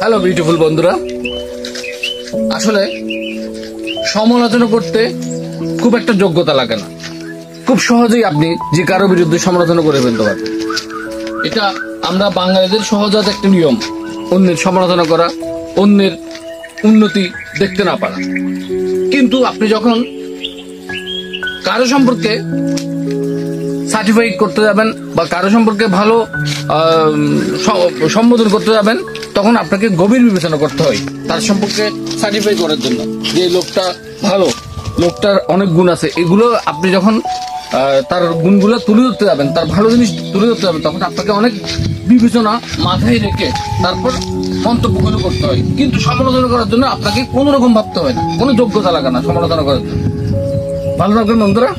Hello beautiful বন্ধুরা, আসলে সমালোচনা করতে খুব একটা যোগ্যতা লাগে না। খুব সহজেই আপনি যে কারো বিরুদ্ধে সমালোচনা করে ফেলতে পারেন। এটা আমরা বাঙালিদের সহজাত একটা নিয়ম, অন্যের সমালোচনা করা, অন্যের উন্নতি দেখতে না পারা। কিন্তু আপনি যখন কারো সম্পর্কে সার্টিফাই করতে যাবেন বা কারো সম্পর্কে ভালো সম্বোধন করতে যাবেন, তখন আপনাকে গভীর বিবেচনা করতে হয় তার সম্পর্কে সার্টিফাই করার জন্য যে লোকটা ভালো, লোকটার অনেক গুণ আছে। এগুলো আপনি যখন তার গুণগুলো তুলে ধরতে যাবেন, তার ভালো জিনিস তুলে ধরতে যাবেন, তখন আপনাকে অনেক বিবেচনা মাথায় রেখে তারপর মন্তব্যগুলো করতে হয়। কিন্তু সমালোচনা করার জন্য আপনাকে কোনো রকম ভাবতে হয় না, কোনো যোগ্যতা লাগে না সমালোচনা করার জন্য। ভালো থাকবেন বন্ধুরা।